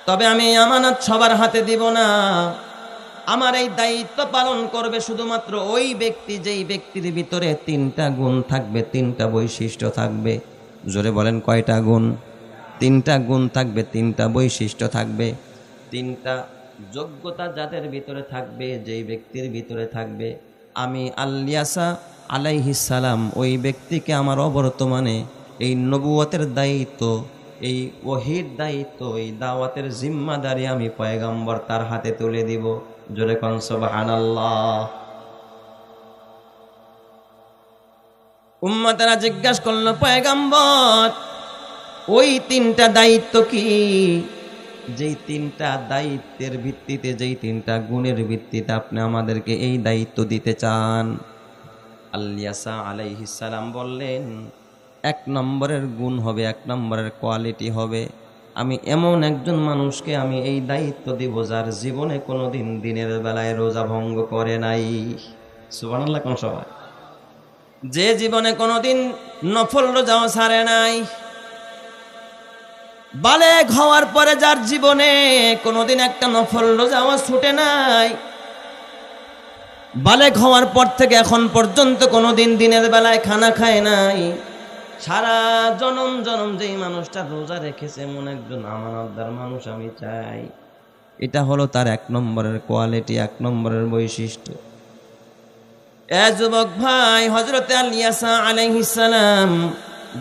তবে আমি এই আমানত সবার হাতে দিব না। আমার এই দায়িত্ব পালন করবে শুধুমাত্র ওই ব্যক্তি যেই ব্যক্তির ভিতরে 3টা গুণ থাকবে, 3টা বৈশিষ্ট্য থাকবে। জোরে বলেন কয়টা গুণ? 3টা গুণ থাকবে, 3টা বৈশিষ্ট্য থাকবে, 3টা যোগ্যতা যাদের ভিতরে থাকবে, যেই ব্যক্তির ভিতরে থাকবে, আমি আল্লিয়াসা আলাইহিস সালাম ওই ব্যক্তিকে আমার অবর্তমানে এই নবুয়তের দায়িত্ব, এই ওহীর দায়িত্ব, এই দাওয়াতের জিম্মাদারি আমি পয়গম্বর তার হাতে তুলে দিব। জোরে কোন সুবহানাল্লাহ। উম্মতেরা জিজ্ঞাসা করল, পয়গম্বর ওই 3টা দায়িত্ব কি? যেই 3টা দায়িত্বের ভিত্তিতে, যেই 3টা গুণের ভিত্তিতে আপনি আমাদেরকে এই দায়িত্ব দিতে চান? আল্লিয়াসা আলাইহিস সালাম বললেন, 1 নম্বরের গুণ হবে, 1 নম্বরের কোয়ালিটি হবে, আমি এমন একজন মানুষকে আমি এই দায়িত্ব দিব যার জীবনে কোনোদিন দিনের বেলায় রোজা ভঙ্গ করে নাই। সুবহানাল্লাহ কোন সবাই? যে জীবনে কোনোদিন নফল রোজাও ছাড়ে নাই। বালেগ হওয়ার পরে যার জীবনে কোনোদিন একটা নফল রোজাও ছুটে নাই। বালেগ হওয়ার পর থেকে এখন পর্যন্ত কোনোদিন দিনের বেলায় খানা খায় নাই। সারা জনম জনম যেই মানুষটা রোজা রেখেছে এমন একজন আমানতদার মানুষ আমি চাই। এটা হলো তার 1 নম্বরের কোয়ালিটি, 1 নম্বরের বৈশিষ্ট্য। এ যুবক ভাই, হযরতে আলিয়াসা আলাইহিস সালাম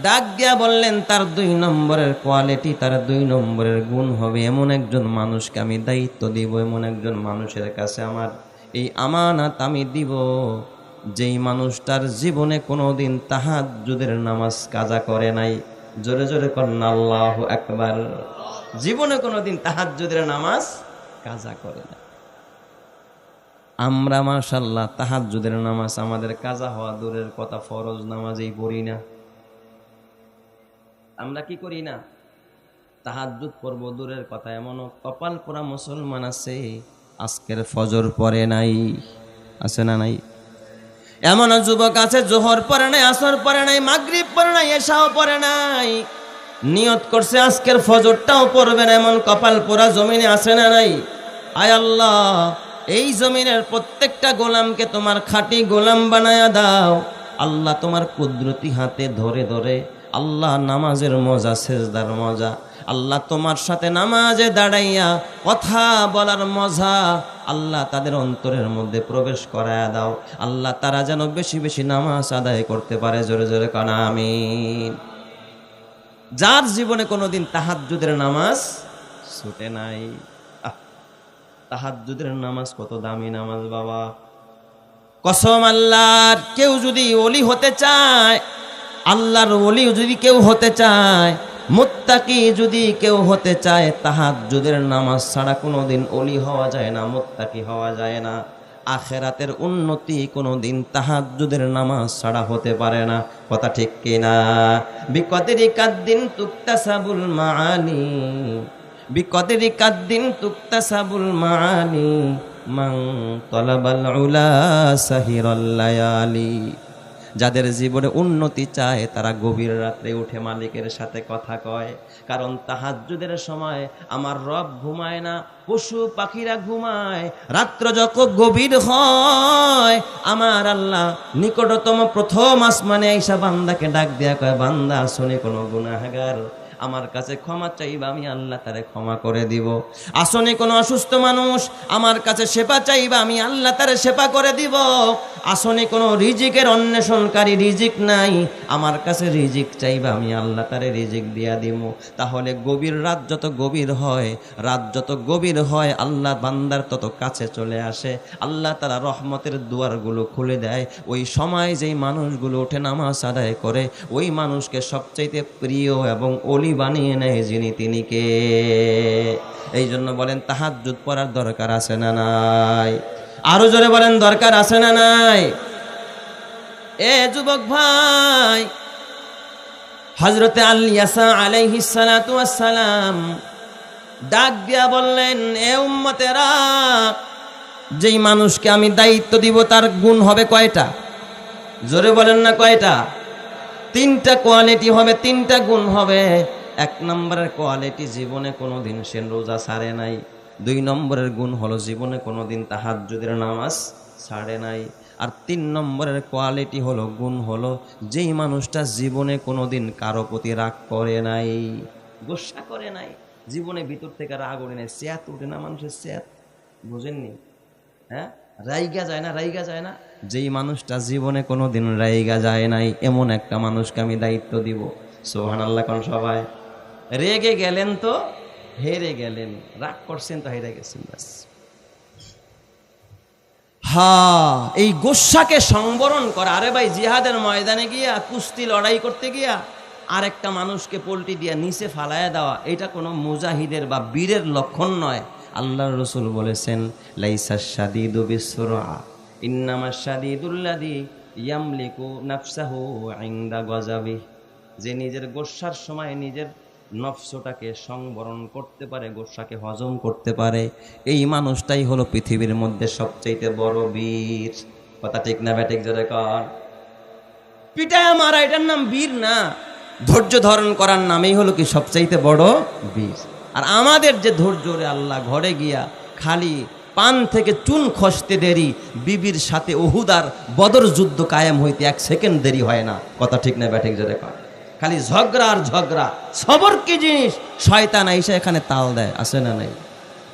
ডাক দিয়া বললেন, তার 2 নম্বরের কোয়ালিটি, তার 2 নম্বরের গুণ হবে, এমন একজন মানুষকে আমি দায়িত্ব দিব, এমন একজন মানুষের কাছে আমার এই আমানত আমি দিব, যেই মানুষটার জীবনে কোনোদিন তাহাজ্জুদের নামাজ কাজা করে নাই। জোরে জোরে করেন আল্লাহু আকবার। জীবনে কোনোদিন তাহাজ্জুদের নামাজ কাজা করে না। আমরা মাশাআল্লাহ তাহাজ্জুদের নামাজ আমাদের কাজা হওয়া দূরের কথা, ফরজ নামাজই পড়ি না। আমরা কি করি না? তাহাজ্জুদ পড়ব দূরের কথা, এমনও কপাল পোড়া মুসলমান আছে আজকের ফজর পড়ে নাই। আছে না নাই? এমন যুবক আছে জোহর পড়ে নাই, আসর পড়ে নাই, মাগরিব পড়ে নাই, এশাও পড়ে নাই, নিয়ত করছে আজকের ফজরটাও পড়বে না। এমন কপাল পোড়া জমিনে আছে না নাই? আয় আল্লাহ, এই জমিনের প্রত্যেকটা গোলামকে তোমার খাঁটি গোলাম বানায়া দাও। আল্লাহ তোমার কুদরতি হাতে ধরে ধরে আল্লাহ নামাজের মজা, সেজদার মজা, আল্লাহ তোমার সাথে নামাজে দাঁড়াইয়া কথা বলার মজা আল্লাহ তাদের অন্তরের মধ্যে প্রবেশ করায়া দাও। আল্লাহ তারা যেন বেশি বেশি নামাজ আদায় করতে পারে। জোরে জোরে কান আমিন। যার জীবনে কোনোদিন তাহাজ্জুদের নামাজ ছুটে নাই। তাহাজ্জুদের নামাজ কত দামি নামাজ বাবা, কসম আল্লাহর। কেউ যদি ওলি হতে চায়, আল্লাহর ওলি যদি কেউ হতে চায়, মুত্তাকি যদি কেউ হতে চায়, তাহাজ্জুদের নামাজ ছাড়া কোনোদিন ওলি হওয়া যায় না, মুত্তাকি হওয়া যায় না। আখেরাতের উন্নতি কোনোদিন তাহাজ্জুদের নামাজ ছাড়া হতে পারে না। কথা ঠিক কিনা? বিকদরি কাদ্দিন তুকতাসাবুল মাআনি, বিকদরি কাদ্দিন তুকতাসাবুল মাআনি, মান তালাবাল উলা সাহিরাল লায়ালি। যাদের জীবনে উন্নতি চায় তারা গভীর রাত্রে উঠে মালিকের সাথে কথা কয়। কারণ তাহাজ্জুদের সময় আমার রব ঘুমায় না, পশু পাখিরা ঘুমায়। রাত্র যখন গভীর হয় আমার আল্লাহ নিকটতম প্রথম আসমানে আইসা বান্দাকে ডাক দেয়া কয়, বান্দা শুনে কোনো গুনাহগার আমার কাছে ক্ষমা চাইবা, আমি আল্লাহ তারে ক্ষমা করে দিব। আসনে কোনো অসুস্থ মানুষ আমার কাছে সেবা চাইবা, আমি আল্লাহ তারে সেবা করে দিব। আসনে কোনো রিজিকের অন্বেষণকারী রিজিক নাই, আমার কাছে রিজিক চাইবা, আমি আল্লাহ তারে রিজিক দিয়া দিব। তাহলে গভীর রাত যত গভীর হয়, রাত যত গভীর হয়, আল্লাহ বান্দার তত কাছে চলে আসে। আল্লাহ তাআলা রহমতের দুয়ারগুলো খুলে দেয়। ওই সময় যেই মানুষগুলো ওঠে নামাজ আদায় করে, ওই মানুষকে সবচাইতে প্রিয় এবং অলি বানিয়ে নেয় যিনি, তিনি কে? এই জন্য বলেন তাহাজ্জুদ পড়ার দরকার আছে না নাই? আরো জোরে বলেন দরকার আছে না নাই? এ যুবক ভাই, হযরতে আলিয়াসা আলাইহিস সালাতু ওয়াস সালাম ডাক দিয়া বললেন, এ উম্মতেরা, যেই মানুষকে আমি দায়িত্ব দিব তার গুণ হবে কয়টা? জোরে বলেন না কয়টা? 3টা কোয়ালিটি হবে, 3টা গুণ হবে। এক নম্বরের কোয়ালিটি, জীবনে কোনোদিন সে রোজা ছাড়ে নাই। 2 নম্বরের গুণ হলো জীবনে কোনোদিন তাহাজ্জুদের নামাজ ছাড়ে নাই। আর 3 নম্বরের কোয়ালিটি হলো, গুণ হলো, যেই মানুষটা জীবনে কোনোদিন কারো প্রতি রাগ করে নাই, গোসা করে নাই, জীবনে ভিতর থেকে রাগ ওঠে নাই। স্যাত উঠে না মানুষের, স্যাত বুঝেননি? হ্যাঁ, রাইগা যায় না, রাইগা যায় না। যেই মানুষটা জীবনে কোনোদিন রাইগা যায় নাই, এমন একটা মানুষকে আমি দায়িত্ব দিব। সুবহানাল্লাহ কোন সবাই। রেগে গেলেন তো হেরে গেলেন, রাগ করছেন তো হেরে গেছেন, ব্যাস। হ্যাঁ, এই গোসাকে সংবরণ করা। আরে ভাই, জিহাদের ময়দানে গিয়া, কুস্তি লড়াই করতে গিয়া আরেকটা মানুষকে পল্টি দিয়া নিচে ফালায়া দেওয়া, এটা কোনো মুজাহিদের বা বীরের লক্ষণ নয়। আল্লাহর রাসূল বলেছেন, লাইসাস শাদীদু বিসরা, ইন্নামাস শাদীদুল্লাযী ইয়ামলিকু নাফসাহু ইনদা গযাবি। যে নিজের গোসার সময় নিজের নফসটাকে সংবরণ করতে পারে, গোসাকে হজম করতে পারে, এই মানুষটাই হলো পৃথিবীর মধ্যে সবচেয়ে বড় বীর। কথা ঠিক না ব্যাটিক জোরে কর? পিটায় মারা এটার নাম বীর না, ধৈর্য ধারণ করার নামেই হলো কি সবচাইতে বড় বীর। আর আমাদের যে ধৈর্য রে আল্লাহ, ঘরে গিয়া খালি পান থেকে চুন খসতে দেরি, বিবির সাথে উহুদার বদর যুদ্ধ কায়েম হইতে 1 সেকেন্ড দেরি হয় না। কথা ঠিক না ব্যাটিক জোরে কর? খালি ঝগড়া আর ঝগড়া। সবর কি জিনিস? শয়তান আইসা এখানে তাল দেয়, আছে না নাই?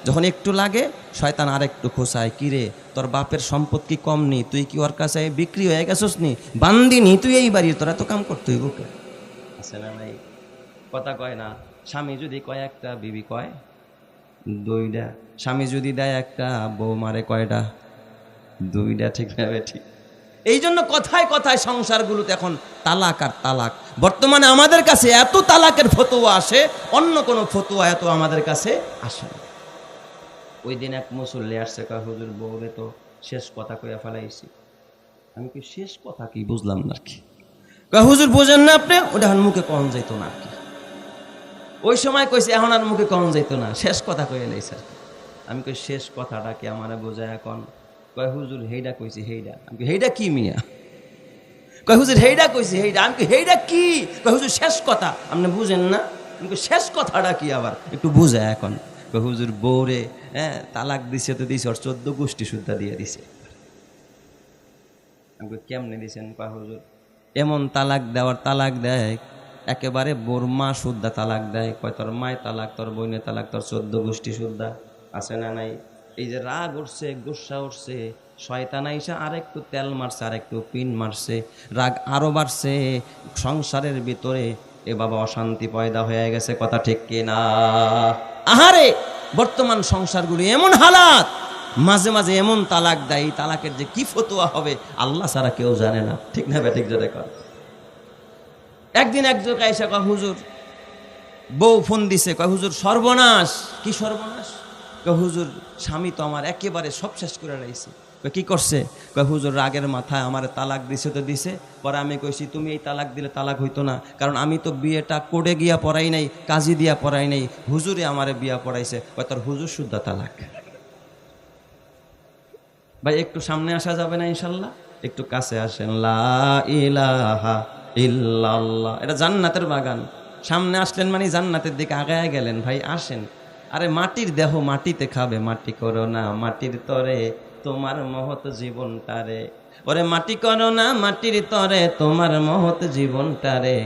যখন একটু লাগে শয়তান আর একটু খোসায়, কিরে তোর বাপের সম্পদ কি কম নি? তুই কি ওর কাছে বিক্রি হয়ে গেছস নি? বান্দিনি তুই এই বাড়ির, তোরা তো কাম করতে হইব, আছে না নাই? কথা কয় না? স্বামী যদি কয় একটা, বিবি কয় 2টা। স্বামী যদি দেয় একটা, বউ মারে কয়টা? 2টা। ঠিক না ঠিক? এই জন্য কথায় কথায় সংসারগুলোতে এখন তালাক আর তালাক। বর্তমানে আমাদের কাছে এত তালাকের ফতোয়া আসে, অন্য কোনো ফতোয়া এত আমাদের কাছে আসে না। ওই দিন এক মুসল্লি আসছে, কয় হুজুর বউরে তো শেষ কথা কইয়া ফেলাইছি। আমি কি শেষ কথা কি বুঝলাম না কি? কয় হুজুর বোঝেন না আপনি, ওটা এখন মুখে কম যাইতো না কি? ওই সময় কইছে, এখন আর মুখে কম যাইতো না, শেষ কথা কইয়া লাইছে। আমি কই শেষ কথাটা কি আমারে বোঝায় এখন? কয় হুজুর হেইডা কইছি, হেইডা। আমি হেইডা কি মিয়া? কয় হুজুর হেইডা কইছি, হেইডা। আমি হেইডা কি? কয় হুজুর শেষ কথা, আপনি বুঝেন না? আমি শেষ কথাটা কি আবার একটু বুঝায় এখন? কয় হুজুর বউরে তালাক দিছে তো দিছে, ওর 14 গোষ্ঠী শুদ্ধা দিয়ে দিছে। আমি কেমনে দিছেন? কয় হুজুর এমন তালাক দেওয়ার তালাক দেয়, একেবারে বোর মা শুদ্ধা তালাক দেয়। কয় তোর মায় তালাক, তোর বোনের তালাক, তোর 14 গোষ্ঠী শুদ্ধা, আছে না নাই? এই যে রাগ উঠছে, গুসা উঠছে, শয়তান আইসা আরেকটু তেল মারছে, আরেকটু পিন মারছে, রাগ আরো বাড়ছে সংসারের ভিতরে। এ বাবা, অশান্তি পয়দা হয়ে গেছে। কথা ঠিক কিনা? আহারে, বর্তমান সংসারগুলি এমন হালাত, মাঝে মাঝে এমন তালাক দেয়, তালাকের যে কি ফতোয়া হবে আল্লাহ ছাড়া কেউ জানে না। ঠিক না বেঠিক জোরে কর? একদিন একজন আইসা কয় হুজুর, বউ ফোন দিছে, কয় হুজুর সর্বনাশ। কি সর্বনাশ? কয় হুজুর স্বামী তো আমার একেবারে সব শেষ করে রাইছে। কয় কি করছে? কয় হুজুর রাগের মাথায় আমার তালাক দিছে তো দিছে। পরে আমি কইছি, তুমি এই তালাক দিলে তালাক হইতো না, কারণ আমি তো বিয়েটা কোর্টে গিয়া পড়াই নাই, কাজী দিয়া পড়াই নাই, হুজুরে আমারে বিয়া পড়াইছে। কয় তোর হুজুর শুদ্ধা তালাক। ভাই একটু সামনে আসা যাবে না ইনশাল্লাহ? একটু কাছে আসেন। লা ইলাহা ইল্লাল্লাহ, এটা জান্নাতের বাগান। সামনে আসলেন মানে জান্নাতের দিকে আগায় গেলেন। ভাই আসেন। আরে মাটির দেহ মাটিতে খাবে, মাটি করো না মাটির তরে তোমার মহৎ জীবনটারে। ওরে মাটি করো না মাটির তরে তোমার মহৎ জীবনটারে,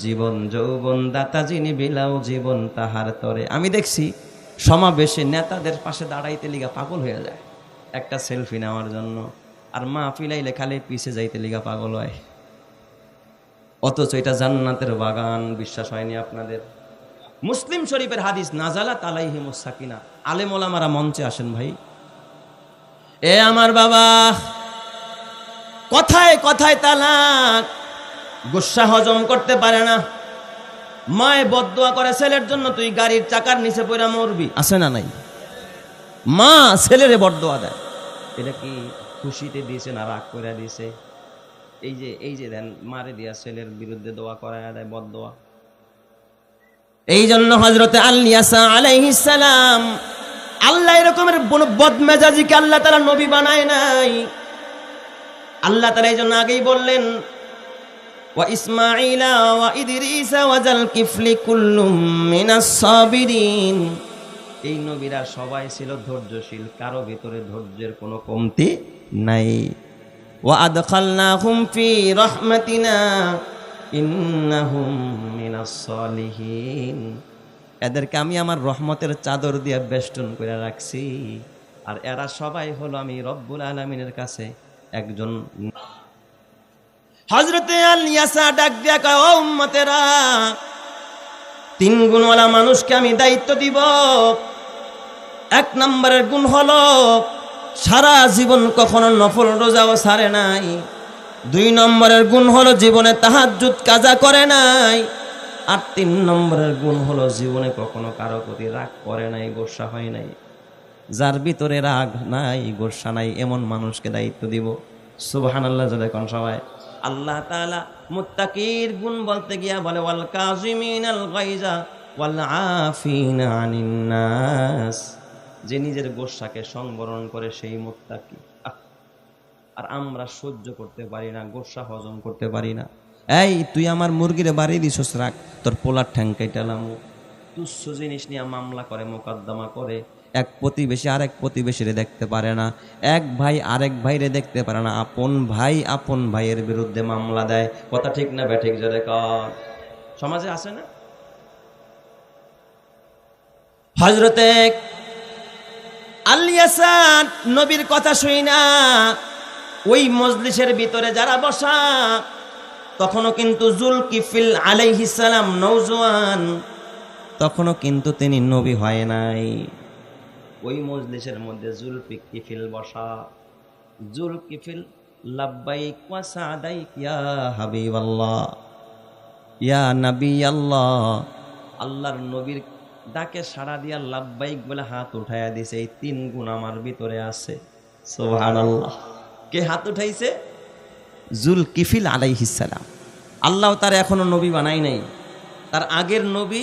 জীবন যৌবন দাতা যিনি বিলাও জীবন তাহার তরে। আমি দেখছি সমাবেশে নেতাদের পাশে দাঁড়াইতে লিগা পাগল হয়ে যায় একটা সেলফি নেওয়ার জন্য, আর মা ফিলাইলে খালি পিছে যাইতে লিগা পাগল হয়। অথচ এটা জান্নাতের বাগান। বিশ্বাস হয়নি আপনাদের? মুসলিম শরীফের হাদিস, নাজালাত আলাইহিমুস সাকিনা। আলেম ওলামারা মঞ্চে আসেন ভাই। এ আমার বাবা, কথায় কথায় তালাক, গুসা হজম করতে পারে না। মায়ে বদদোয়া করে ছেলের জন্য, তুই গাড়ির চাকার নিচে পড়া মরবি, আছে না নাই? মা ছেলেরে বদদোয়া দেয়। এটা কি খুশিতে দিয়েছে না রাগ করে দিয়েছে? এই যে দেন মারে দিয়া ছেলের বিরুদ্ধে দোয়া করায় দেয়, বদদোয়া। এই জন্য হযরতে আল্লিয়াসা আলাইহিস সালাম, আল্লাহ এরকমের বদমেজাজিকে আল্লাহ তাআলা নবী বানায় নাই। আল্লাহ তাআলা এই জন্য আগেই বললেন, ওয়া ইসমাঈলা ওয়া ইদরিসা ওয়া যাল কিফলি কুল্লুম মিনাস সাবিরিন। এই নবীরা সবাই ছিল ধৈর্যশীল, কারো ভিতরে ধৈর্যের কোনো কমতি নাই। ওয়া আদখালনাহুম ফি রাহমাতিনা ইন্নাহুম মিনাস সালিহিন। এদেরকে আমি আমার রহমতের চাদর দিয়ে বেষ্টন করে রাখছি, আর এরা সবাই হলো আমি রব্বুল আলামিনের কাছে একজন। হযরতে আলিয়াসা ডাক দিয়া কয়, ও উম্মতেরা, 3 গুণওয়ালা মানুষকে আমি দায়িত্ব দিব। 1 নম্বরের গুণ হলো সারা জীবন কখনো নফল রোজাও ছাড়ে নাই। 2 নম্বরের গুণ হলো জীবনে তাহাজ্জুদ কাজা করে নাই। আর 3 নম্বরের গুণ হলো জীবনে কখনো কারো প্রতি রাগ করে নাই, গোসা হয় নাই। যার ভিতরে রাগ নাই, গোসা নাই, এমন মানুষকে দায়িত্ব দিব। সুবহানাল্লাহ জোরে কোন সবাই। আল্লাহ তাআলা মুত্তাকির গুণ বলতে গিয়া বলে, ওয়াল কাযিমিনাল গায়জা ওয়াল আফিনা আনিন নাস। যে নিজের গোসাকে সংবরণ করে সেই মুত্তাকি। আর আমরা সহ্য করতে পারি না, গোসা হজম করতে পারি না। এই তুই আমার মুরগিরে বাড়ি দিছস, রাখ, তোর পোলার ঠ্যাং কাইটালাম। তুচ্ছ জিনিস নিয়ে মামলা করে, মোকদ্দমা করে। এক প্রতিবেশী আরেক প্রতিবেশীরে দেখতে পারে না, এক ভাই আরেক ভাইরে দেখতে পারে না। আপন ভাই আপন ভাইয়ের বিরুদ্ধে মামলা দেয়। কথা ঠিক না ব্যাঠিক জোরে কর? সমাজে আছে না? হযরতে আলিয়াসা নবীর কথা শুই না ওই মজলিসের ভিতরে যারা বসা, তখনও কিন্তু যুলকিফিল আলাইহিস সালাম নওজোয়ান, তখনও কিন্তু তিনি নবী হয় নাই। ওই মজলিসের মধ্যে যুলকিফিল বসা। যুলকিফিল লাব্বাইক ওয়া সাদাইক ইয়া হাবিবাল্লাহ ইয়া নবী আল্লাহ। আল্লাহর নবীর ডাকে সাড়া দিয়া লাব্বাইক বলে হাত উঠাইয়া দিছে। এই 3 গুণ আমার ভিতরে আছে। সুবহানাল্লাহ। কে হাত উঠাইছে? যুলকিফিল আলাইহিস সালাম। আল্লাহ তার এখনো নবী বানাই নাই। তার আগের নবী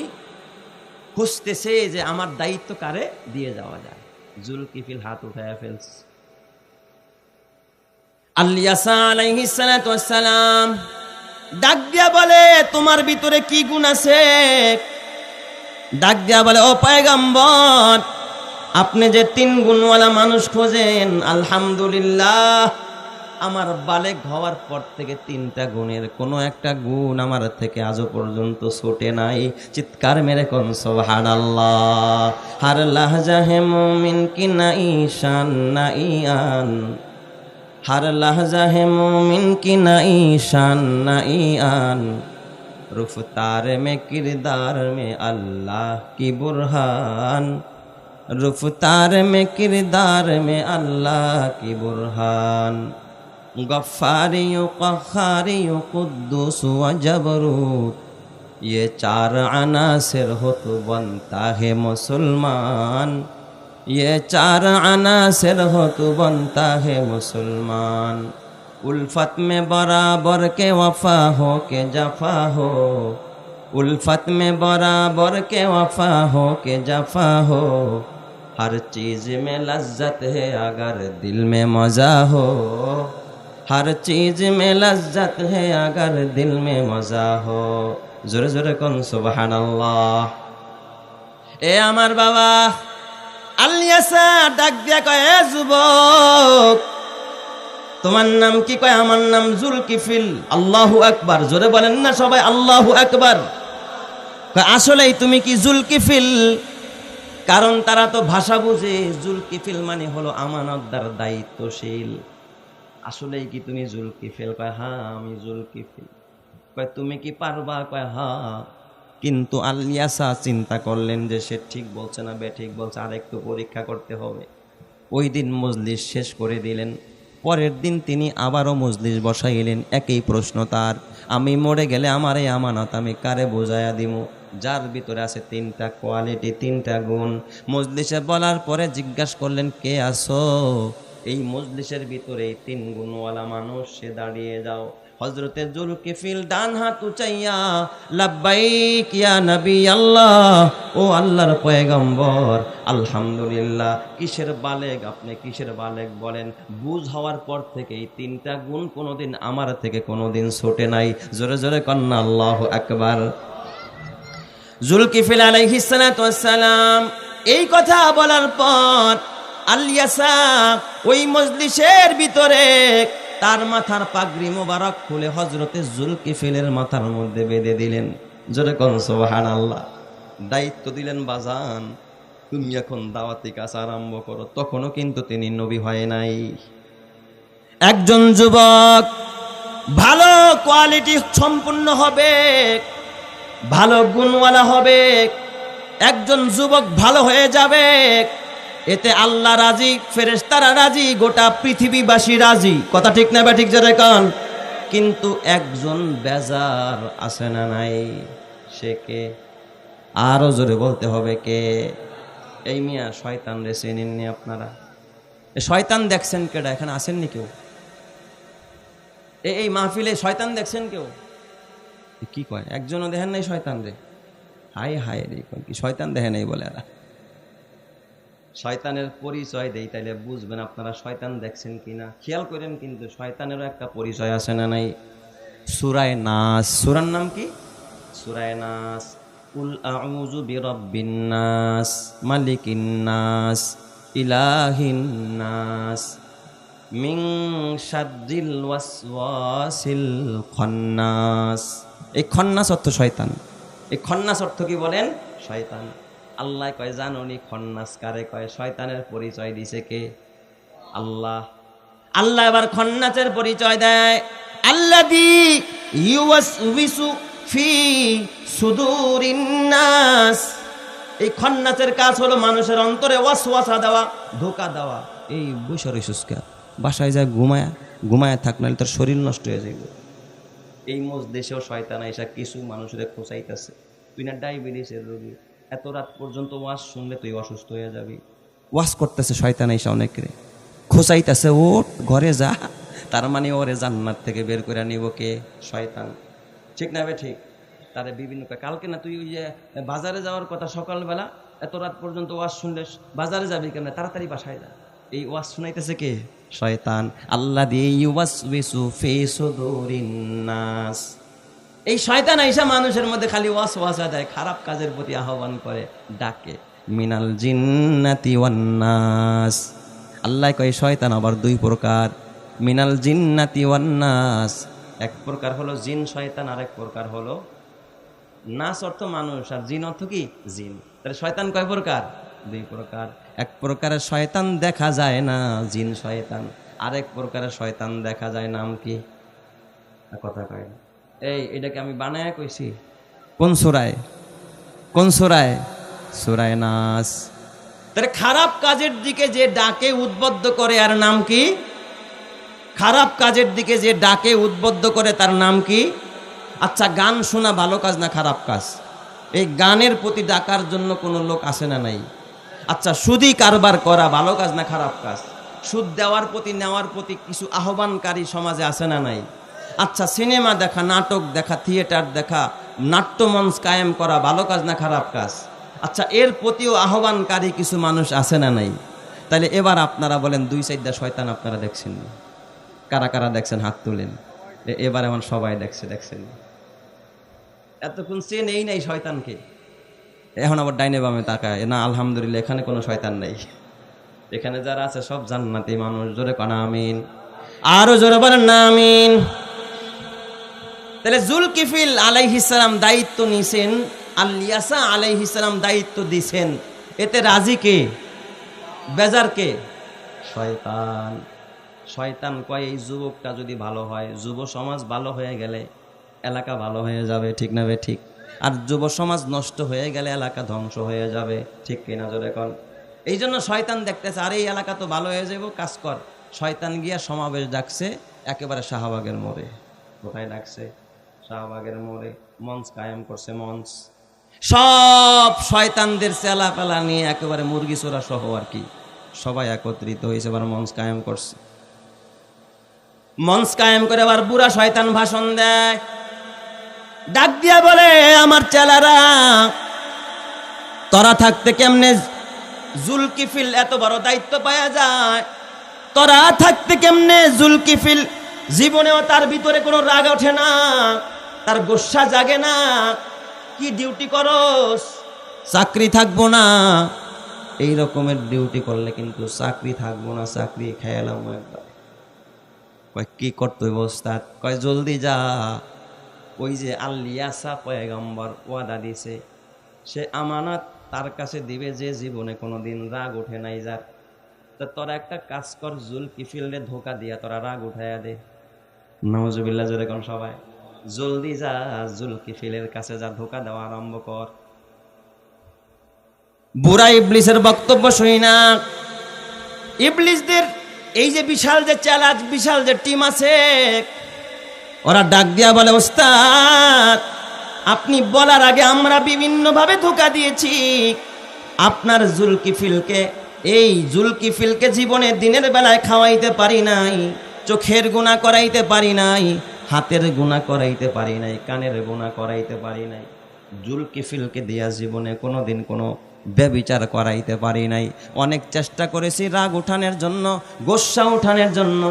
খুঁজতেছে যে আমার দায়িত্ব কারে দিয়ে যাওয়া যায়। যুলকিফিল হাত উঠাইয়া ফেলছে। আলিয়াসা আলাইহিস সালাতু ওয়াস সালাম ডাক দিয়া বলে, তোমার ভিতরে কি গুণ আছে? ডাক দিয়া বলে, ও পয়গম্বর, আপনি যে 3 গুণওয়ালা মানুষ খোঁজেন, আলহামদুলিল্লাহ আমার বালেগ হওয়ার পর থেকে 3টা গুণের কোনো একটা গুণ আমার থেকে আজও পর্যন্ত ছোটে নাই। চিৎকার মেরে কোন সুবহানাল্লাহ। হার লাহজা হে মুমিন কি নাই শান নাই আন, হার লাহজা হে মুমিন কি নাই শান নাই আন, রুফতার में किरदार में अल्लाह की बुरहान, रफ्तार में किरदार में अल्लाह की बुरहान, गफ्फारियो क़हारियो कुद्दूस व जबरूत, ये 4 अनासिर हो तो बनता है मुसलमान, ये 4 अनासिर हो तो बनता है मुसलमान। उल्फत में बराबर के वफा हो के जफा हो, उल्फत में बराबर के वफा हो के जफा हो, हर चीज में लज्जत है अगर दिल में मजा हो, हर चीज में लज्जत है अगर दिल में मजा हो। जोरे जोरे कौन सुबहानाल्लाह। ए আমার বাবা আলিয়াসা ডাক দিয়া কয়, এ যুবক, তোমার নাম কি? কয়, আমার নাম যুলকিফিল। আল্লাহু আকবার। জোরে বলেন না সবাই আল্লাহু আকবার। কয়, আসলেই তুমি কি যুলকিফিল? কারণ তারা তো ভাষা বুঝে। যুলকিফিল মানে হলো আমানতদার, দায়িত্বশীল। আসলেই কি তুমি যুলকিফিল? কয়, হ্যাঁ আমি যুলকিফিল। কয়, তুমি কি পারবা? কয়, হ্যাঁ। কিন্তু আলিয়াসা চিন্তা করলেন যে সে ঠিক বলছে না বেঠিক বলছে, আরেকটু পরীক্ষা করতে হবে। ওই দিন মজলিস শেষ করে দিলেন। পরের দিন তিনি আবারও মজলিস বসাইলেন। একই প্রশ্ন তার, আমি মরে গেলে আমার এই আমানত আমি কারে বোঝায়া দিব? যার ভিতরে আছে 3টা কোয়ালিটি, 3টা গুণ। মজলিসে বলার পরে জিজ্ঞাসা করলেন, কে আসো? এই মজলিসের ভিতরে 3 গুণওয়ালা মানুষ, সে দাঁড়িয়ে যাও। হযরতে যুলকিফিল ডান হাত উচাইয়া লাব্বাইক ইয়া নবী আল্লাহ, ও আল্লাহর পয়গম্বর, আলহামদুলিল্লাহ। কিসের বালেগ আপনি, কিসের বালেগ বলেন? বুঝ হওয়ার পর থেকে এই তিনটা গুণ কোনোদিন আমার থেকে কোনোদিন ছোটে নাই। জোরে জোরে কন্না আল্লাহু আকবার। যুলকিফিল আলাইহিস সালাতু ওয়াস সালাম এই কথা বলার পর আলিয়াসা ওই মজলিসের ভিতরে তার মাথার পাগড়ি মোবারক খুলে হযরতে যুলকিফিলের মাথার মধ্যে বেঁধে দিলেন। জোরে কোন সুবহানাল্লাহ। দায়িত্ব দিলেন, বাজান তুমি এখন দাওয়াতি কাজ আরম্ভ করো। তখনও কিন্তু তিনি নবী হয় নাই। একজন যুবক ভালো কোয়ালিটি সম্পূর্ণ হবে, ভালো গুণওয়ালা হবে, একজন যুবক ভালো হয়ে যাবে, এতে আল্লাহ রাজি, ফেরেশতারা রাজি, গোটা পৃথিবীবাসী রাজি। কথা ঠিক না ঠিক জোরে কোন? কিন্তু একজন বেজার আছে না নাই? সে কে? আরো জোরে বলতে হবে কে? এই মিয়া শয়তান রে চেনেননি আপনারা? এই শয়তান দেখছেন কেডা? এখানে আসেননি কেউ? এই মাহফিলে শয়তান দেখছেন কেউ? কি কয়? একজনও দেখেন নাই শয়তান রে? হায় হায় রে, কি শয়তান দেখে নাই বলে? এরা শয়তানের পরিচয় দেই, তাইলে বুঝবেন আপনারা শয়তান দেখছেন কিনা। খেয়াল করেন, কিন্তু শয়তানেরও একটা পরিচয় আছে না নাই? সূরা নাস। সূরার নাম কি? সূরা নাস। কুল আউযু বিরাব্বিন নাস, মালিকিন নাস, ইলাহিন নাস, মিন শাররিল ওয়াসওয়াসিল খান্নাস। এই খান্নাস অর্থ শয়তান। এই খান্নাস অর্থ কি বলেন? শয়তান। আল্লাহ কয় জানুনি খন্নাস কারে কয়? শয়তানের পরিচয় দিছে কে? আল্লাহ। আল্লাহ এবার খন্নাসের পরিচয় দেয়, আল্লাযী ইউওয়াসউইসু ফি সুদুরিন নাস। এই খন্নাসের কাজ হলো মানুষের অন্তরে ওয়াসওয়াসা দেওয়া, ধোঁকা দেওয়া। এই বৈশারি সুস্কা বাসায় যায় ঘুমায়া থাক, নাহলে তোর শরীর নষ্ট হয়ে যাবে। এই মজলিসেও শয়তান আইসা কিছু মানুষের খোঁচাইতেছে, তুই না ডায়াবেটিসের রোগী, এত রাত পর্যন্ত ওয়াজ শুনলে তুই অসুস্থ হয়ে যাবি। ওয়াজ করতেছে শয়তান আইসা অনেকরে খোঁচাইতেছে, ওঠ ঘরে যা। তার মানে ওরে জান্নাত থেকে বের করে নিব কে? শয়তান। ঠিক না? ঠিক। তারে বিভিন্ন কালকে না তুই ওই যে বাজারে যাওয়ার কথা, সকালবেলা এত রাত পর্যন্ত ওয়াজ শুনলে বাজারে যাবি কেন? তাড়াতাড়ি বাসায় যা। এই ওয়াজ শুনাইতেছে কে? শয়তান। আল্লাযী ইউওয়াসউইসু ফি সুদুরিন নাস। এই শয়তান আইসা মানুষের মধ্যে খালি ওয়াসওয়াসা দেয়, খারাপ কাজের প্রতি আহ্বান করে, ডাকে। মিনাল জিন্নাতি ওয়ান নাস। আল্লাহ কয় শয়তান আবার দুই প্রকার। মিনাল জিন্নাতি ওয়ান নাস, এক প্রকার হলো জিন শয়তান, আর এক প্রকার হলো নাস অর্থ মানুষ, আর জিন অর্থ কি? জিন। তাহলে শয়তান কয় প্রকার? দুই প্রকার। এক প্রকারের শয়তান দেখা যায় না, জিন শয়তান। আরেক প্রকারের শয়তান দেখা যায়, নাম কি? কথা কয় না। এটাকে আমি বানায় কইছি? কোন সূরায়? কোন সূরায়? সূরা নাস। তাহলে খারাপ কাজের দিকে যে ডাকে উদ্বুদ্ধ করে, আর নাম কি? খারাপ কাজের দিকে যে ডাকে উদ্বুদ্ধ করে, তার নাম কি? আচ্ছা, গান শোনা ভালো কাজ না খারাপ কাজ? এই গানের প্রতি ডাকার জন্য কোনো লোক আসে না নাই? আচ্ছা, সুদি কারবার করা ভালো কাজ না খারাপ কাজ? সুদ দেওয়ার প্রতি, নেওয়ার প্রতি কিছু আহ্বানকারী সমাজে আসে না নাই? আচ্ছা, সিনেমা দেখা, নাটক দেখা, থিয়েটার দেখা, নাট্যমঞ্চ কায়েম করা ভালো কাজ না খারাপ কাজ? আচ্ছা, এর প্রতিও আহ্বানকারী কিছু মানুষ আছে না নাই? তাহলে এবার আপনারা বলেন, দুই সাইডটা শয়তান আপনারা দেখছেন? কারা কারা দেখছেন? হাত তুলেন। এবার এমন সবাই দেখছেন। এতক্ষণ চেনেই নাই শয়তানকে, এখন আবার ডাইনে বামে তাকায়, না আলহামদুলিল্লাহ এখানে কোনো শয়তান নেই, এখানে যারা আছে সব জান্নাতি মানুষ। জোরে কোন আমিন। আরো জোরে বলেন না আমিন। তাহলে যুলকিফিল আলাইহিস সালাম দায়িত্ব নিছেন, আলিয়াসা আলাইহিস সালাম দায়িত্ব দিছেন, এতে রাজি কে? বেজার কে? শয়তান। শয়তান কয় এই যুবকটা যদি ভালো হয়, যুব সমাজ ভালো হয়ে গেলে এলাকা ভালো হয়ে যাবে। ঠিক না বে ঠিক? আর যুব সমাজ নষ্ট হয়ে গেলে এলাকা ধ্বংস হয়ে যাবে। ঠিক কিনা জোরে কোন? এই জন্য শয়তান দেখতেছে, আরে এই এলাকা তো ভালো হয়ে যাবো, কাজ কর। শয়তান গিয়া সমাবেশ ডাকছে একেবারে শাহবাগের মোড়ে। কোথায় ডাকছে? শাহবাগের মোড়ে। মঞ্চ কায়েম করছে, মঞ্চ। সব শয়তানদের চেলা পেলা নিয়ে একেবারে মুরগি চোরা সহ আর কি, সবাই একত্রিত হয়েছে, এবার মঞ্চ কায়েম করছে। মঞ্চ কায়েম করে আবার বুড়া শয়তান ভাষণ দেয়, ডাক দিয়া বলে, আমার চেলারা, তোরা থাকতে কেমনে জুলকিফিল এত বড় দায়িত্ব পাওয়া যায়? তোরা থাকতে কেমনে জুলকিফিল জীবনেও তার ভিতরে কোনো রাগ ওঠে না, তার গোসা জাগে না? কি ডিউটি করস? চাকরি থাকবো না। এই রকমের ডিউটি করলে কিন্তু চাকরি থাকবো না, চাকরি খেয়ালাম একবার। কয় কি করতে হইব ওস্তাদ? কয় জলদি যা, ওই যে আল্লিয়াসা পয়গম্বর ওয়াদা দিছে, সে আমানত তার কাছে দিবে যে জীবনে কোনোদিন রাগ ওঠে নাই যার। তা তোরা একটা কাজ কর, জুলকিফিলে ধোকা দিয়া তোরা রাগ উঠাইয়া দে। নাউজুবিল্লাহ জোরে কোন সবাই, জলদি যা, জুলকিফিলের কাছে যা, ধোকা দেওয়া আরম্ভ কর। বুড়া ইবলিসের বক্তব্য শুনি না, ইবলিসদের এই যে বিশাল যে চ্যালেঞ্জ, বিশাল যে টিম আছে, ওরা ডাক দিয়া বলে, ওস্তাদ আপনি বলার আগে আমরা বিভিন্নভাবে ধোকা দিয়েছি আপনার জুলকিফিলকে। এই জুলকিফিলকে জীবনে দিনের বেলায় খাওয়াইতে পারি নাই, চোখের গুনাহ করাইতে পারি নাই, হাতের গুনাহ করাইতে পারি নাই, কানের গুনাহ করাইতে পারি নাই। জুলকিফিলকে দিয়া জীবনে কোনোদিন কোনো ব্যভিচার করাইতে পারি নাই। অনেক চেষ্টা করেছি রাগ উঠানের জন্য, গোসা উঠানের জন্য,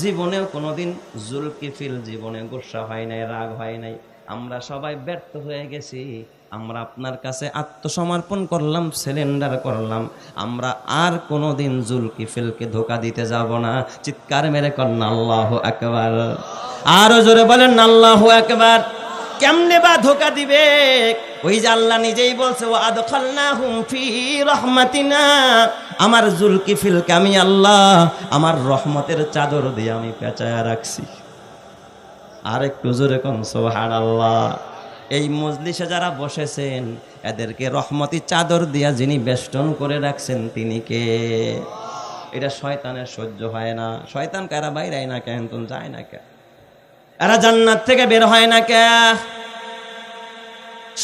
জীবনেও কোনোদিন জুলকিফিল জীবনে গোসা হয় নাই, রাগ হয় নাই। আমরা সবাই ব্যর্থ হয়ে গেছি। আমরা আপনার কাছে আত্মসমর্পণ করলাম, সিলিন্ডার করলাম। আমরা আর কোনোদিন জুলকিফিলকে ধোকা দিতে যাব না। চিৎকার মেরে করেন আল্লাহু আকবার। আরো জোরে বলেন আল্লাহু আকবার। কেমনে বা ধোকা দিবে? ওই যে আল্লাহ নিজেই বলছে, ওয়া আদখালনাহুম ফি রাহমাতিনা, আমার জুলকিফিলকে আমি আল্লাহ আমার রহমতের চাদর দিয়ে আমি পেঁচায়া রাখছি। আর একটু জোরে কোন সুবহানাল্লাহ। এই মজলিসে যারা বসেছেন এদেরকে রহমতি চাদর দিয়া যিনি বেষ্টন করে রাখছেন তিনি কে? এটা শয়তানের সহ্য হয় না। শয়তান কারা বাইরে না কেন, তুমি যায় না কে? এরা জান্নাত থেকে বের হয় না কে?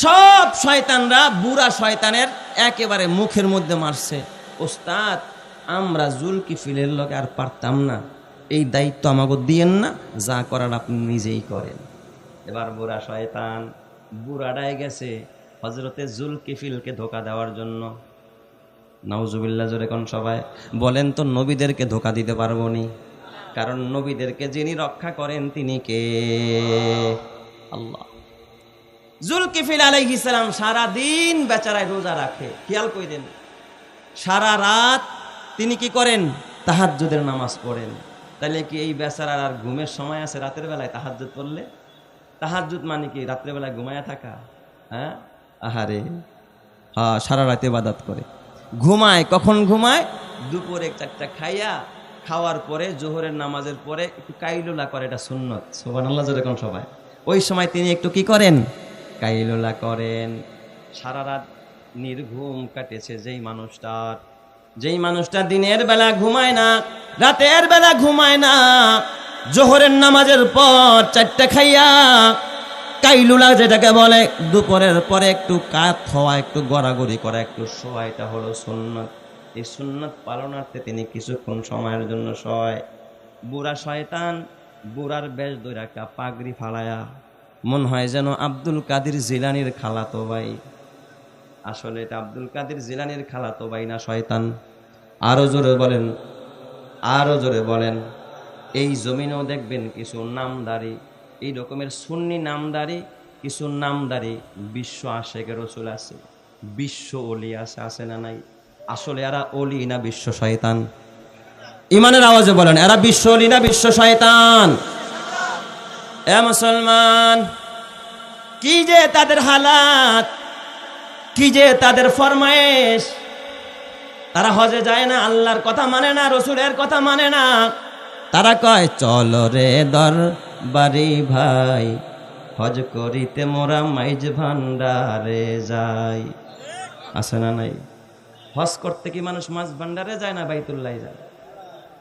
সব শয়তানরা বুড়া শয়তানের একেবারে মুখের মধ্যে মারছে, ওস্তাদ আমরা জুলকিফিলের লগে আর পারতাম না, এই দায়িত্ব আমাকে দিয়েন না, যা করার আপনি নিজেই করেন। এবার বুড়া শয়তান বুড়াডায় গেছে হযরতে জুলকিফিলকে ধোকা দেওয়ার জন্য। নাউজুবিল্লাহ জোরে কোন সবাই বলেন তো, নবীদেরকে ধোকা দিতে পারবো নি? কারণ নবীদেরকে যিনি রক্ষা করেন তিনি কে? আল্লাহ। জুলকিফিল আলাইহিস সালাম সারা দিন বেচারায় রোজা রাখে, খেয়াল করেন। সারা রাত তিনি কি করেন? তাহাজ্জুদের নামাজ পড়েন। তাহলে কি এই বেচারার আর ঘুমের সময় আছে রাতের বেলায় তাহাজ্জুদ পড়লে? তাহাজ্জুদ মানে কি রাতের বেলায় ঘুমায়া থাকা? হ্যাঁ, আহারে, হ্যাঁ, সারা রাতে ইবাদত করে ঘুমায়। কখন ঘুমায়? দুপুরে চারটা খাইয়া, খাওয়ার পরে জোহরের নামাজের পরে একটু কাইলুলা করে, এটা সুন্নত। সুবহানাল্লাহ যেরকম সবাই, ওই সময় তিনি একটু কি করেন? কাইলুলা করেন। সারা রাত নির্ঘুম কাটেছে যেই মানুষটা দিনের বেলা ঘুমায় না, রাতের বেলা ঘুমায় না, জোহরের নামাজের পর চারটা খাইয়া কাইলুলা যেটাকে বলে, দুপুরের পরে একটু কাত হওয়া, একটু গড়াগড়ি করা, একটু শোয়া, এটা হলো সুন্নত। এই সুন্নত পালনার্থে তিনি কিছুক্ষণ সময়ের জন্য শয়। বুড়া শয়তান বুড়ার বেশ ধরে একটা পাগড়ি ফালায়া, মন হয় যেন আব্দুল কাদের জিলানির খালাতো ভাই। আসলে এটা আব্দুল কাদের জিলানির খালাতো ভাই না, শয়তান। আরো জোরে বলেন, আরো জোরে বলেন। এই জমিনেও দেখবেন কিছু নামদারি, এই রকমের সুন্নি নামদারি, কিছু নামদারি বিশ্ব আশেকের রাসূল আছে, বিশ্ব ওলি আছে না নাই? আসলে এরা ওলি না বিশ্ব শয়তান? ইমানের আওয়াজে বলেন, এরা বিশ্ব ওলি না বিশ্ব শয়তান? এ মুসলমান, কি যে তাদের হালাত, কি যে তাদের ফরমায়েশ। তারা হজে যায় না, আল্লাহর কথা মানে না, রসুলের কথা মানে না। তারা কয়, চল রে দরবারি ভাই, হজ করিতে মোরা মাইজ ভান্ডারে যাই। আছে না নাই? হজ করতে কি মানুষ মাঝ ভান্ডারে যায় না বাইতুল্লাহ যায়?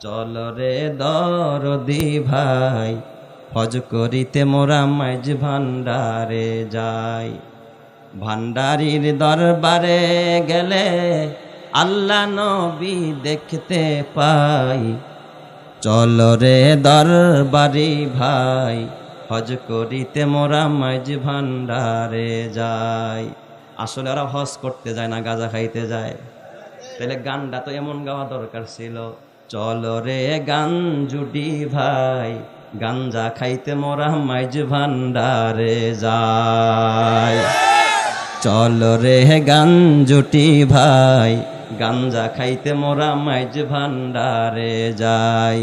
চল রে দরদি ভাই, হজ করিতে মোরা মাইজ ভান্ডারে যাই। ভান্ডারির দরবারে গেলে আল্লাহ নবী দেখতে পাই, চলো রে দরবারি ভাই, হজ করিতে মোরা মাইজ ভান্ডারে যাই। আসলে ওরা হজ করতে যায় না, গাঁজা খাইতে যায়। তাহলে গানটা তো এমন গাওয়া দরকার ছিল, চলো রে গান জুটি ভাই, গাঞ্জা খাইতে মোরা মাইজ ভান্ডারে যাই। চলো রে গান জুটি ভাই, গাঞ্জা খাইতে মোরা মাইজ ভান্ডারে যাই।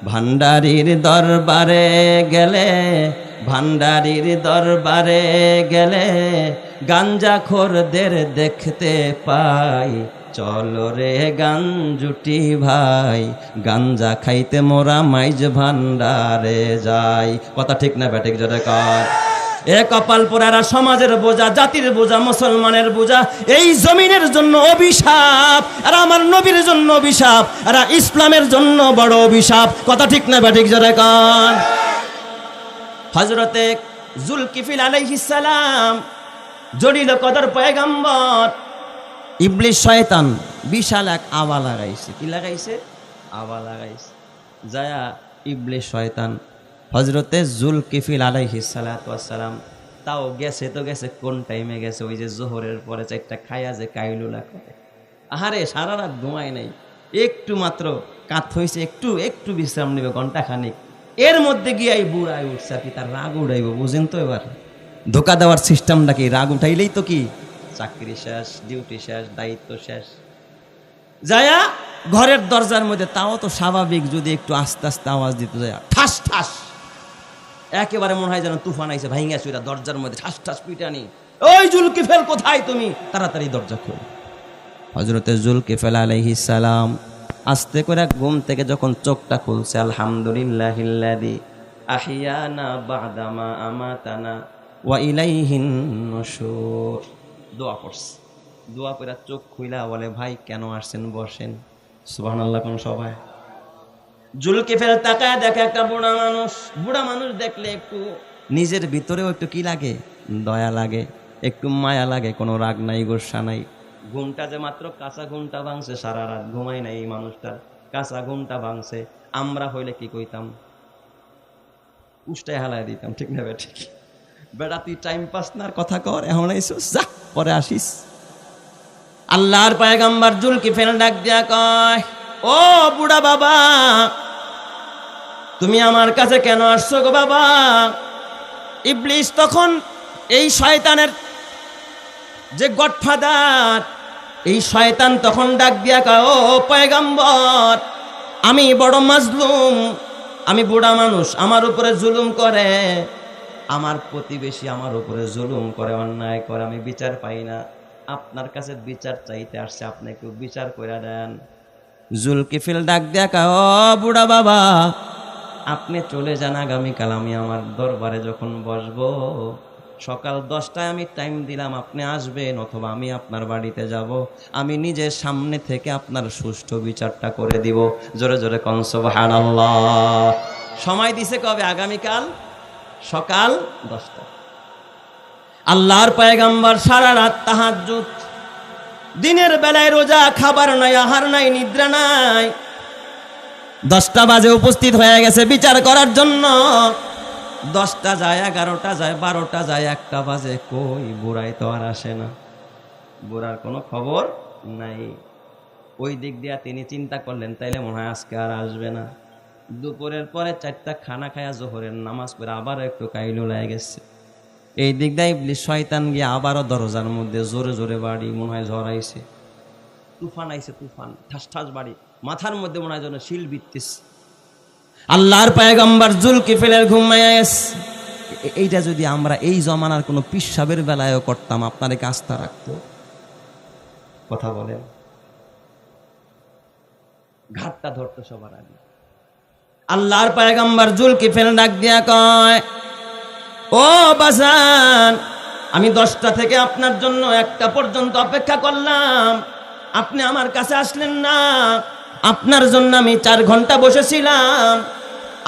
ভান্ডারির দরবারে গেলে, ভান্ডারির দরবারে গেলে গাঞ্জা খোরদের দেখতে পাই। চলো রে গান জুটি ভাই, গাঞ্জা খাইতে মোরা মাইজ ভান্ডারে যাই। কথা ঠিক না ব্যাটিক জোরে কর। এ কপাল পোড়ারা সমাজের বোঝা, জাতির বোঝা, মুসলমানের বোঝা, এই জমিনের জন্য অভিশাপ, আর আমার নবীর জন্য অভিশাপ, আর ইসলামের জন্য বড় অভিশাপ। কথা ঠিক না ব্যাটিক জোরে কর। হযরতে জুলকিফিল আলাইহিস সালাম জলিল কদর পয়গম্বর, ইবলিস শয়তান বিশাল এক আওয়া লাগাইছে। কি লাগাইছে? আওয়া লাগাইছে। যায়া ইবলিস শয়তান হযরতে জুলকিফিল আলাইহিস সালাতু ওয়াস সালাম, তাও গেছে তো গেছে, কোন টাইমে গেছে? ওই যে জোহরের পরে চারটা খায়া যে কাইলুলা করে। আহারে সারা রাত ঘুমায় নাই, একটু মাত্র কাত হয়েছে, একটু একটু বিশ্রাম নেবে ঘন্টা খানিক, এর মধ্যে গিয়ে এই বুড়ায় উঠছে। আর কি তার রাগ উঠাইব, বুঝেন তো? এবার ধোকা দেওয়ার সিস্টেমটা কি? রাগ উঠাইলেই তো কি চাকরি শেষ, ডিউটি শেষ, দায়িত্ব শেষ। যায়া ঘরের দরজার মধ্যে, তাও তো স্বাভাবিক, যদি একটু আস্তে আস্তে আওয়াজ দিত, যায় ঠাস ঠাস, একেবারে মনে হয় যেন তুফান আইছে, ভাইঙ্গা চুরা দরজার মধ্যে ঠাস ঠাস পিটানি। ওই জুলকিফেল কোথায় তুমি? তাড়াতাড়ি দরজা খোল। হযরতে জুলকিফেল আলাইহিস সালাম আস্তে করে ঘুম থেকে যখন চোখটা খুলছে, আলহামদুলিল্লাহিল্লাযী আহিয়ানা বা'দামা আমাতানা ওয়া ইলাইহিন নুশুর, দোয়া করছে। দোয়া করে চোখ খুইলা বলে, ভাই কেন আসছেন? বসেন। সুবহানাল্লাহ। কোন সবাই? জুলকিফেল তাকায় দেখে একটা বুড়া মানুষ। বুড়া মানুষ দেখলে একটু নিজের ভিতরেও একটু কি লাগে? দয়া লাগে, একটু মায়া লাগে। কোনো রাগ নাই, গোসা নাই। ঘুমটা যে মাত্র কাঁচা ঘুমটা ভাঙছে, সারা রাত ঘুমাই নাই এই মানুষটার, কাঁচা ঘুমটা ভাঙছে। আমরা হইলে কি কইতাম? উষ্টায় হালাই দিতাম, ঠিক না বেটা? ঠিক। বেটা তুই টাইম পাস না, কথা কর, এখন আইসোস, যা পরে আসিস। আল্লাহর পয়গম্বর জুলকিফেল ডাক দিয়া কয়, ও বুড়া বাবা, তুমি আমার কাছে কেন আসছো গো বাবা? ইবলিস তখন, এই শয়তানের যে গডফাদার, এই শয়তান তখন ডাক দিয়া কয়, ও পয়গম্বর, আমি বড় মাজলুম, আমি বুড়া মানুষ, আমার উপরে জুলুম করে, আমার প্রতিবেশী আমার উপরে জুলুম করে, অন্যায় করে, আমি বিচার পাই না, আপনার কাছে বিচার চাইতে আসছে, আপনি একটু বিচার করে দেন। জুলকিফিল ডাক দিয়া কয়, ও বুড়া বাবা, আপনি চলে যান, আগামীকাল আমি আমার দরবারে যখন বসবো, সকাল 10টায় আমি টাইম দিলাম, আপনি আসবেন, অথবা আমি আপনার বাড়িতে যাব, আমি নিজের সামনে থেকে আপনার সুষ্ঠু বিচারটা করে দিব। জোরে জোরে কোন সুবহানাল্লাহ। সময় দিছে কবে? আগামীকাল সকাল 10টা। আল্লাহর পয়গম্বর সারা রাত তাহাজ্জুদ, দিনের বেলায় রোজা, খাবার নাই, আহার নাই, নিদ্রা নাই। 10টা বাজে উপস্থিত হয়ে গেছে বিচার করার জন্য। 10টা যায়, 11টা যায়, 12টা যায়, 1টা বাজে, কই বুড়াই তো আর আসে না, বুড়ার কোনো খবর নাই। ওই দিক দিয়া তিনি চিন্তা করলেন, তাইলে মনে হয় আজকে আর আসবে না। দুপুরের পরে 4টা খানা খায়া জোহরের নামাজ পড়ে আবার একটু কাইলো লাগে গেছে। এই দিক দিয়ে ইবলিস শয়তান গিয়ে আবারও দরজার মধ্যে জোরে জোরে বাড়ি, মনে হয় ঝড় আইছে, তুফান আইছে, তুফান, ঠাস ঠাস বাড়ি, মাথার মধ্যে মনে হয় যেন শিল বিত্তিস। আল্লাহর পয়গম্বর জুলকিফিলের ঘুমাইয়া গেছে। এইটা যদি আমরা এই জমানার কোনো পিসাবের বেলায়ও করতাম, আপনাদেরকে আস্থা রাখতো? কথা বলেন, ঘাটটা ধরতো সবার আগে। আল্লাহর পয়গম্বর জুলকিফিল ডাক দিয়া কয়, ও বাজান, আমি 10টা থেকে আপনার জন্য 1টা পর্যন্ত অপেক্ষা করলাম, আপনি আমার কাছে আসলেন না। আপনার জন্য আমি 4 ঘন্টা বসেছিলাম,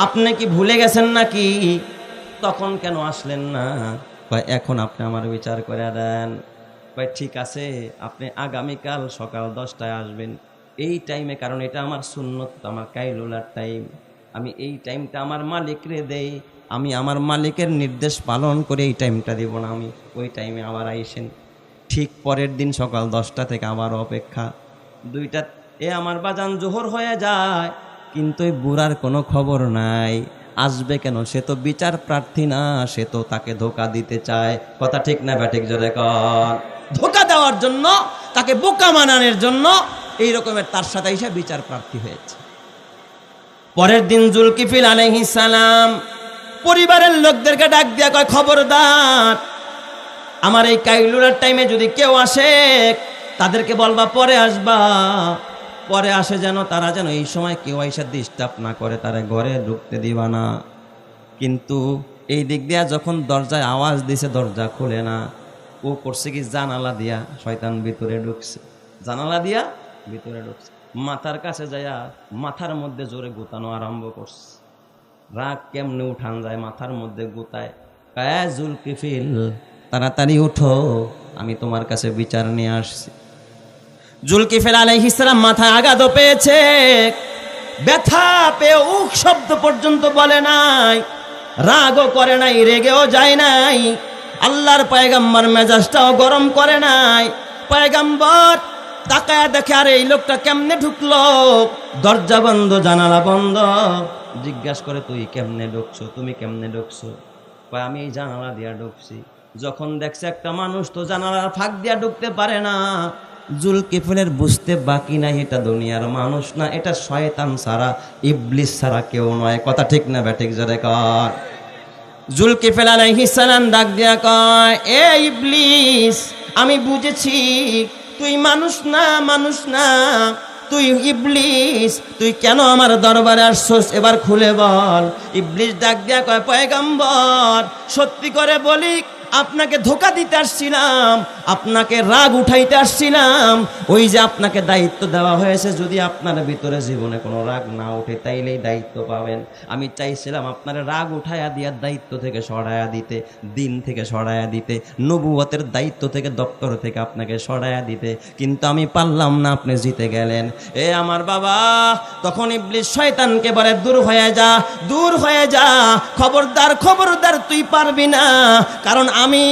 আপনি কি ভুলে গেছেন নাকি? তখন কেন আসলেন না? ভাই এখন আপনি আমার বিচার করে দেন। ভাই ঠিক আছে, আপনি আগামীকাল সকাল 10টায় আসবেন এই টাইমে, কারণ এটা আমার সুন্নত, আমার কাইলুলার টাইম। আমি এই টাইমটা আমার মালিকরে দেই, আমি আমার মালিকের নির্দেশ পালন করে এই টাইমটা দিব না, আমি ওই টাইমে আবার আইসেন। ঠিক পরের দিন সকাল 10টা থেকে আবার অপেক্ষা, 2টা আমার বাজান জোহর হয়ে যায়, কিন্তু ওই বুড়ার কোনো খবর নাই। আসবে কেন? সে তো বিচার প্রার্থী না, সে তো তাকে ধোকা দিতে চায়। কথা ঠিক না ব্যাঠিক জোরে কর? ধোকা দেওয়ার জন্য, তাকে বোকা বানানোর জন্য এই রকমের তার সাথে এসে বিচার প্রার্থী হয়েছে। পরের দিন জুলকিফিল আলাইহিস সালাম পরিবারের লোকদেরকে ডাক দিয়া কয়, খবরদার, আমার এই কাইলুলার টাইমে যদি কেউ আসে তাদেরকে বলবা পরে আসবা, পরে আসে যেন তারা যেন এই সময় কেউ এসে ডিস্টার্ব না করে, তারা ঘরে ঢুকতে দিবা না। কিন্তু এই দিক দিয়া যখন দরজায় আওয়াজ দিছে দরজা খুলে না, ও করছে কি জানালা দিয়া শয়তান ভিতরে ঢুকছে, জানালা দিয়া ভিতরে ঢুকছে, মাথার কাছে যাইয়া মাথার মধ্যে জোরে গুতানো আরম্ভ করছে। রাগ কেমনে উঠান যায়, মাথার মধ্যে গুতায়, জুলকিফিল তাড়াতাড়ি উঠো, আমি তোমার কাছে বিচার নিয়ে আসছি। জুলকিফিল আলাইহিস সালাম মাথায় আঘাত পেয়েছে, ব্যথা পেয়ে উখ শব্দ পর্যন্ত বলে নাই, রাগও করে নাই, রেগেও যায় নাই। আল্লাহর পয়গম্বর মেজাজটাও গরম করে নাই। পয়গম্বর তাকায়া দেখে, আরে এই লোকটা কেমনে ঢুকলো, দরজা বন্ধ, জানালা বন্ধ। জিজ্ঞাসা করে, তুই কেমনে ঢুকছো, তুমি কেমনে ঢুকছো? আমি এই জানালা দিয়া ঢুকছি। যখন দেখছে একটা মানুষ তো জানালার ফাঁক দিয়া ঢুকতে পারে না, জুলকিফিলের বুঝতে বাকি নাই এটা দুনিয়ার মানুষ না, এটা শয়তান ছাড়া, ইবলিস ছাড়া কেউ নয়। কথা ঠিক না ব্যাঠিক জোরে কর? জুলকিফিল আলাইহিস সালাম ডাক দিয়া কয়, এ ইবলিস, আমি বুঝেছি তুই মানুষ না, মানুষ না, তুই ইবলিস, তুই কেন আমার দরবারে আসছস, এবার খুলে বল। ইবলিস ডাক দিয়া কয়, পয়গম্বর, সত্যি করে বলি, আপনাকে ধোকা দিতে আসছিলাম, আপনাকে রাগ উঠাইতে আসছিলাম। ওই যে আপনাকে দায়িত্ব দেওয়া হয়েছে, যদি আপনার ভিতরে জীবনে কোনো রাগ না উঠে তাইলেই দায়িত্ব পাবেন। আমি চাইছিলাম আপনার রাগ উঠাইয়া দিয়া দায়িত্ব থেকে সরাইয়া দিতে, দিন থেকে সরাইয়া দিতে, নবুয়তের দায়িত্ব থেকে, দপ্তর থেকে আপনাকে সরাইয়া দিতে, কিন্তু আমি পারলাম না, আপনি জিতে গেলেন। এ আমার বাবা, তখন ইবলিস শয়তানকে বলে, দূর হয়ে যা, দূর হয়ে যা, খবরদার, খবরদার, তুই পারবি না। কারণ আমি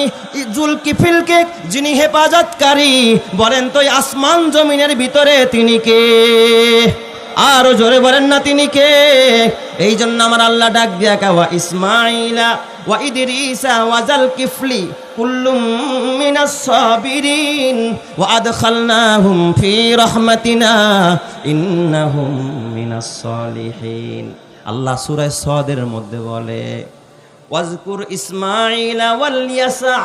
জুলকিফিলকে যিনি হেফাজতকারী, বলেন তো আসমান জমিনের ভিতরে তিনি কে? আরো জোরে বলেন না, তিনি কে? এই জন্য আমার আল্লাহ ডাক দিয়া কাওয়া, ইসমাইলা ওয়া ইদরিসা ওয়া জালকিফলি কুল্লুম মিনাস সাবিরিন ওয়া আদখালনাহুম ফি রাহমাতিনা ইন্নাহুম মিনাস সালিহিন। আল্লাহ সূরা সদের মধ্যে বলে, ওয়াজকুর ইসমাইলা ওয়াল ইয়াসা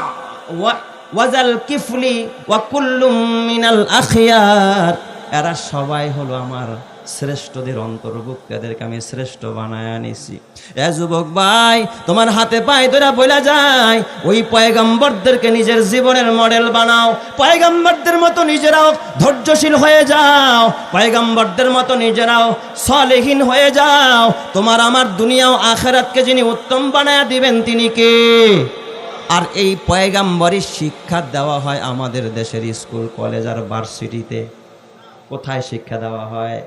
ওয়া জালকিফলি ওয়া কুল্লুম মিনাল আখিয়ার। এরা সবাই হলো আমার শ্রেষ্ঠদের অন্তর্ভুক্ত, এদেরকে আমি শ্রেষ্ঠ বানায় আনিছি। এ যুবক ভাই, তোমার হাতে পায়ে ধরে বলা যায়, ওই পয়গম্বরদেরকে নিজের জীবনের মডেল বানাও, পয়গম্বরদের মতো নিজেরাও ধৈর্যশীল হয়ে যাও, পয়গম্বরদের মতো নিজেরাও সালেহীন হয়ে যাও। তোমার আমার দুনিয়া ও আখিরাতকে যিনি উত্তম বানায় দিবেন তিনি কে? আর এই পয়গম্বরী শিক্ষা দেওয়া হয় আমাদের দেশের স্কুল, কলেজ আর ভার্সিটিতে। কোথায় শিক্ষা দেওয়া হয়?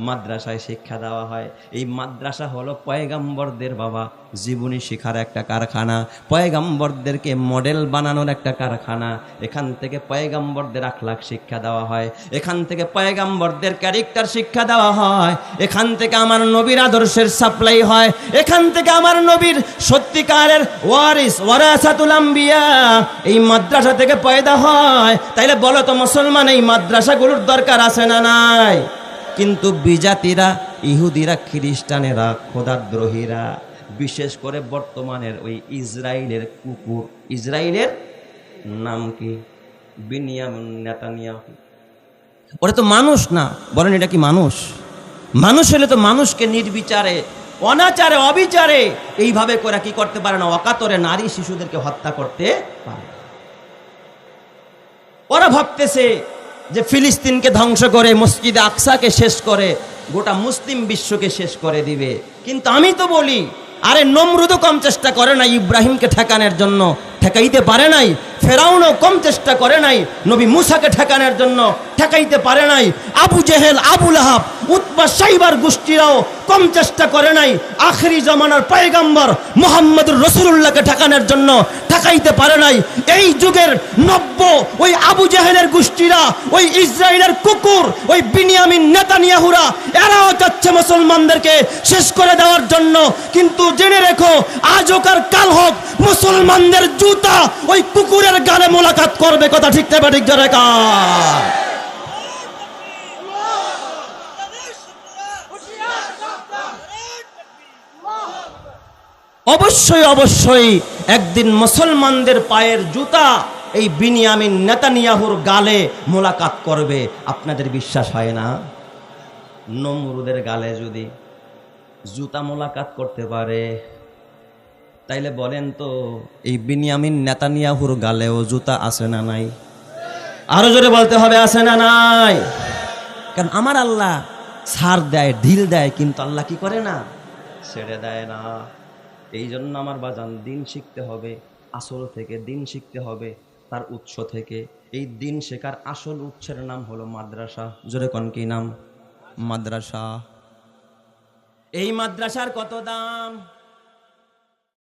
মাদ্রাসায় শিক্ষা দেওয়া হয়। এই মাদ্রাসা হলো পয়গম্বরদের বাবা জীবনী শিখার একটা কারখানা, পয়গম্বরদেরকে মডেল বানানোর একটা কারখানা। এখান থেকে পয়গম্বরদের আখলাক শিক্ষা দেওয়া হয়, এখান থেকে পয়গম্বরদের ক্যারেক্টার শিক্ষা দেওয়া হয়, এখান থেকে আমার নবীর আদর্শের সাপ্লাই হয়, এখান থেকে আমার নবীর সত্যিকারের ওয়ারিস, ওয়ারাসাতুল আম্বিয়া এই মাদ্রাসা থেকে পয়দা হয়। তাইলে বলো তো মুসলমান, এই মাদ্রাসাগুলোর দরকার আছে না নাই? কিন্তু বিজাতিরা, ইহুদিরা, খ্রিস্টানেরা, খোদাদ্রোহীরা, বিশেষ করে বর্তমানের ওই ইসরায়েলের কুকুর, ইসরায়েলের নাম কি? বিনিয়ামিন নেতানিয়াহু। ওরা তো মানুষ না, বলেন এটা কি মানুষ? মানুষ হলে তো মানুষকে নির্বিচারে, অনাচারে, অবিচারে এইভাবে করে কি করতে পারে না? অকাতরে নারী শিশুদেরকে হত্যা করতে পারে। ওরা ভাবতেছে যে ফিলিস্তিনকে ধ্বংস করে, মসজিদে আকসাকে শেষ করে, গোটা মুসলিম বিশ্বকে শেষ করে দিবে। কিন্তু আমি তো বলি, আরে নমরুদও কম চেষ্টা করে নাই ইব্রাহিমকে ঠেকানোর জন্য, ঠেকাইতে পারে নাই। ফেরাউনও কম চেষ্টা করে নাই নবী মুসাকে ঠেকানোর জন্য, ঠেকাইতে পারে নাই। আবু জেহেল, আবু লাহাব, উতবা, সাইবার গোষ্ঠীরাও কম চেষ্টা করে নাই আখেরি জামানার পয়গম্বর মুহাম্মদুর রাসূলুল্লাহকে ঠেকানোর জন্য, ঠেকাইতে পারে নাই। এই যুগের নব্য ওই আবু জেহেলের গোষ্ঠীরা, ওই ইসরায়েলের কুকুর, ওই বিনিয়ামিন নেতানিয়াহুরা, এরাও চাচ্ছে মুসলমানদেরকে শেষ করে দেওয়ার জন্য। কিন্তু জেনে রেখো, আজ হোক আর কাল হোক, মুসলমানদের জুতা ওই কুকুরের গালে মোলাকাত করবে। কথা ঠিক না ঠিক জোরে কার? অবশ্যই অবশ্যই একদিন মুসলমানদের পায়ের জুতা এই বিনিয়ামিন নেতানিয়াহুর গালে মোলাকাত করবে। আপনাদের বিশ্বাস হয় না? নমরুদের গালে যদি জুতা মোলাকাত করতে পারে, তাইলে বলেন তো এই বিনিয়ামিন নেতানিয়াহুর গালেও জুতা আছে না নাই? আরো জোরে বলতে হবে, আছে না নাই? কারণ আমার আল্লাহ ছাড় দেয়, ঢিল দেয়, কিন্তু আল্লাহ কি করে না? ছেড়ে দেয় না। এই জন্য আমার বাজান দিন শিখতে হবে, আসল থেকে দিন শিখতে হবে, তার উৎস থেকে। এই দিন শেখার আসল উৎসের নাম হলো মাদ্রাসা। জোরে কোন কি নাম? মাদ্রাসা। এই মাদ্রাসার কত দাম?